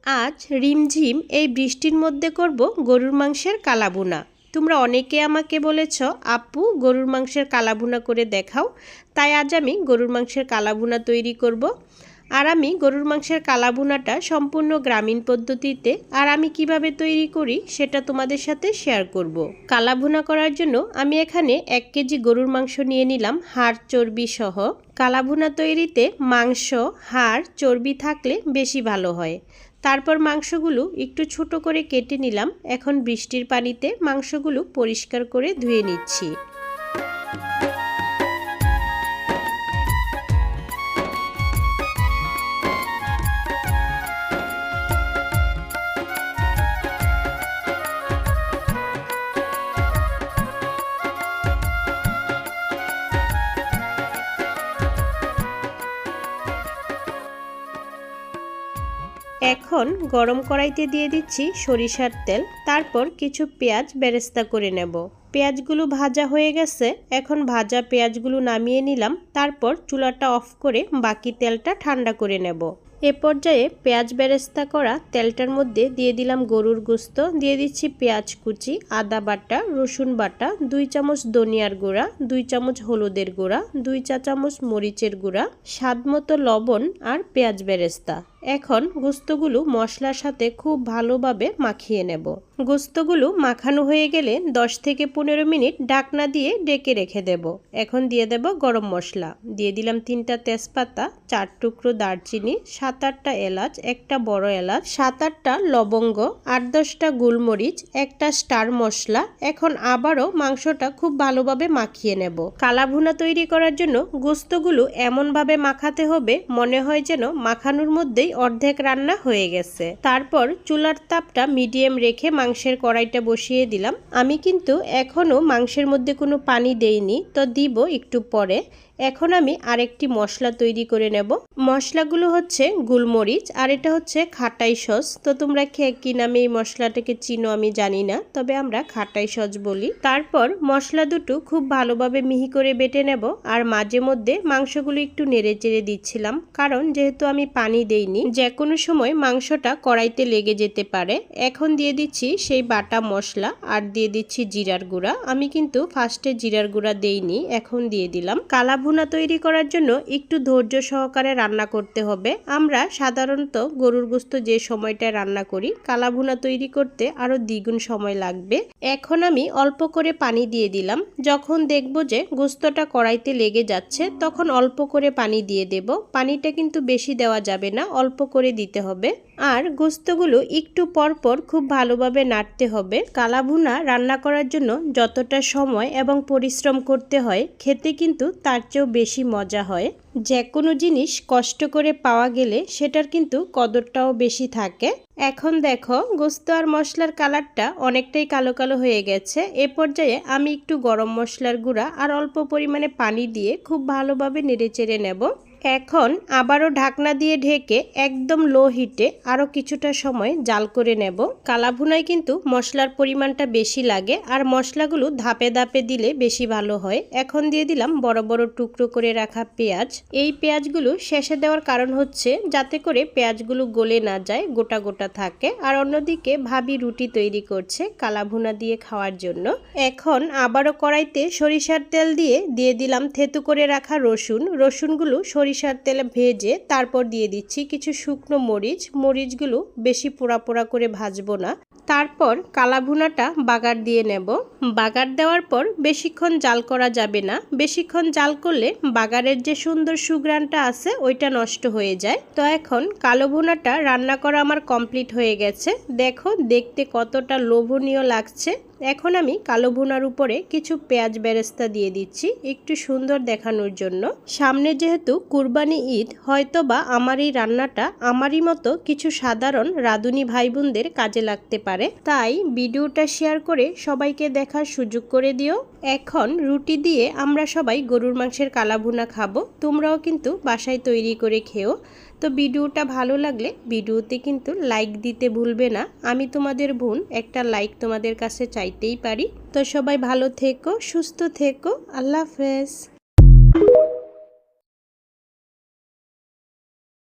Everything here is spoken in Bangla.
আজ রিমঝিম এই বৃষ্টির মধ্যে করব গরুর মাংসের কালাভুনা। তোমরা অনেকে আমাকে বলেছ আপু গরুর মাংসের কালাভুনা করে দেখাও, তাই আজ আমি গরুর মাংসের কালাভুনা তৈরি করব। আর আমি গরুর মাংসের কালাভুনাটা সম্পূর্ণ গ্রামীণ পদ্ধতিতে আর আমি কিভাবে তৈরি করি সেটা তোমাদের সাথে শেয়ার করব। কালাভুনা করার জন্য আমি এখানে 1 কেজি গরুর মাংস নিয়ে নিলাম, হাড় চর্বি সহ। কালাভুনা তৈরিতে মাংস, হাড়, চর্বি থাকলে বেশি ভালো হয়। তারপর মাংসগুলো একটু ছোট করে কেটে নিলাম। এখন বৃষ্টির পানিতে মাংসগুলো পরিষ্কার করে ধুয়ে নিচ্ছি। এখন গরম কড়াইতে দিয়ে দিচ্ছি সরিষার তেল, তারপর কিছু পেঁয়াজ বেরেস্তা করে নেব। পেঁয়াজগুলো ভাজা হয়ে গেছে, এখন ভাজা পেঁয়াজগুলো নামিয়ে নিলাম। তারপর চুলাটা অফ করে বাকি তেলটা ঠান্ডা করে নেব। এ পর্যায়ে পেঁয়াজ বেরেস্তা করা তেলটার মধ্যে দিয়ে দিলাম গরুর গোস্ত, দিয়ে দিচ্ছি পেঁয়াজ কুচি, আদা বাটা, রসুন বাটা, 2 চামচ ধনিয়ার গুঁড়া, 2 চামচ হলুদের গুঁড়া, 2 চা চামচ মরিচের গুঁড়া, স্বাদমতো লবণ আর পেঁয়াজ বেরেস্তা। এখন গোস্তগুলো মশলার সাথে খুব ভালোভাবে মাখিয়ে নেব। গোস্তগুলো মাখানো হয়ে গেলে 10 থেকে 15 মিনিট ঢাকনা দিয়ে ঢেকে রেখে দেব। এখন দিয়ে দেব গরম মশলা, দিয়ে দিলাম 3টা তেজপাতা, 4 টুকরো দারচিনি, 7-8টা এলাচ, একটা বড় এলাচ, 7-8টা লবঙ্গ, 8-10টা গোলমরিচ, একটা স্টার মশলা। এখন আবারও মাংসটা খুব ভালোভাবে মাখিয়ে নেব। কালাভুনা তৈরি করার জন্য গোস্তগুলো এমনভাবে মাখাতে হবে মনে হয় যেন মাখানোর মধ্যেই অর্ধেক রান্না হয়ে গেছে। তারপর চুলার তাপটা মিডিয়াম রেখে মাংসের কড়াইটা বসিয়ে দিলাম। আমি কিন্তু এখনো মাংসের মধ্যে কোনো পানি দেইনি, তো দিব একটু পরে। এখন আমি আরেকটি মশলা তৈরি করে নেব। মশলাগুলো হচ্ছে গোলমরিচ আর এটা হচ্ছে খাটাই সস। তো তোমরা কি নামে এই মশলাটাকে চিনো আমি জানি না, তবে আমরা খাটাই সস বলি। তারপর মশলা দুটো খুব ভালোভাবে মিহি করে বেটে নেব আর মাঝে মধ্যে মাংসগুলো একটু নেড়ে চেড়ে দিচ্ছিলাম, কারণ যেহেতু আমি পানি দেইনি, যে কোনো সময় মাংসটা কড়াইতে লেগে যেতে পারে। এখন দিয়ে দিচ্ছি সেই বাটা মশলা আর দিয়ে দিচ্ছি জিরার গুঁড়া। আমি কিন্তু ফার্স্টে জিরার গুঁড়া দেইনি, এখন দিয়ে দিলাম। কালাভুনা তৈরি করার জন্য একটু ধৈর্য সহকারে রান্না করতে হবে। আমরা সাধারণত গরুর গোস্ত যে সময়টায় রান্না করি, কালাভুনা তৈরি করতে আরো দ্বিগুণ সময় লাগবে। এখন আমি অল্প করে পানি দিয়ে দিলাম। যখন দেখব যে গোস্তটা কড়াইতে লেগে যাচ্ছে, তখন অল্প করে পানি দিয়ে দেব। পানিটা কিন্তু বেশি দেওয়া যাবে না, অল্প করে দিতে হবে। আর গোস্তগুলো একটু পরপর খুব ভালোভাবে নাড়তে হবে। কালাভুনা রান্না করার জন্য যতটা সময় এবং পরিশ্রম করতে হয়, খেতে কিন্তু তার চেয়েও বেশি মজা হয়। যে কোনো জিনিস কষ্ট করে পাওয়া গেলে সেটার কিন্তু কদরটাও বেশি থাকে। এখন দেখো গোস্ত আর মশলার কালারটা অনেকটাই কালো কালো হয়ে গেছে। এ পর্যায়ে আমি একটু গরম মশলার গুঁড়া আর অল্প পরিমাণে পানি দিয়ে খুব ভালোভাবে নেড়েচেড়ে নেব। এখন আবারও ঢাকনা দিয়ে ঢেকে একদম লো হিটে আরও কিছুটা সময় জাল করে নেব। কালাভুনায় কিন্তু মশলার পরিমাণটা বেশি লাগে আর মশলাগুলো ধাপে ধাপে দিলে বেশি ভালো হয়। এখন দিয়ে দিলাম বড় বড় টুকরো করে রাখা পেঁয়াজ। এই পেঁয়াজগুলো শেষে দেওয়ার কারণ হচ্ছে যাতে করে পেঁয়াজগুলো গলে না যায়, গোটা গোটা থাকে। আর অন্যদিকে ভাবি রুটি তৈরি করছে কালাভুনা দিয়ে খাওয়ার জন্য। এখন আবারও কড়াইতে সরিষার তেল দিয়ে দিলাম থেতু করে রাখা রসুন। রসুনগুলো সরিষার তেলে ভেজে তারপর দিয়ে দিচ্ছি কিছু শুকনো মরিচ। মরিচগুলো বেশি পোড়া পোড়া করে ভাজবো না। তারপর কালাভুনাটা বাগার দিয়ে নেব। বাগার দেওয়ার পর বেশিক্ষণ জাল করা যাবে না, বেশিক্ষণ জাল করলে বাগারের যে সুন্দর সুঘ্রাণটা আছে ওইটা নষ্ট হয়ে যায়। তো এখন কালো ভুনাটা রান্না করা আমার কমপ্লিট হয়ে গেছে। দেখো দেখতে কতটা লোভনীয় লাগছে। এখন আমি কালো ভুনার উপরে কিছু পেঁয়াজ বেরেস্তা দিয়ে দিচ্ছি একটু সুন্দর দেখানোর জন্য। সামনে যেহেতু কুরবানি ঈদ, হয়তো বা আমার এই রান্নাটা আমারই মতো কিছু সাধারণ রাঁধুনি ভাই বোনদের কাজে লাগতে পারে, তাই ভিডিওটা শেয়ার করে সবাইকে দেখার সুযোগ করে দিও। এখন রুটি দিয়ে আমরা সবাই গরুর মাংসের কালাভুনা খাবো। তোমরাও কিন্তু বাসায় তৈরি করে খেও। তো ভিডিওটা ভালো লাগলে ভিডিওতে কিন্তু লাইক দিতে ভুলবে না। আমি তোমাদের বোন, একটা লাইক তোমাদের কাছে চাইতেই পারি। তো সবাই ভালো থেকো, সুস্থ থেকো। আল্লাহ হাফেজ।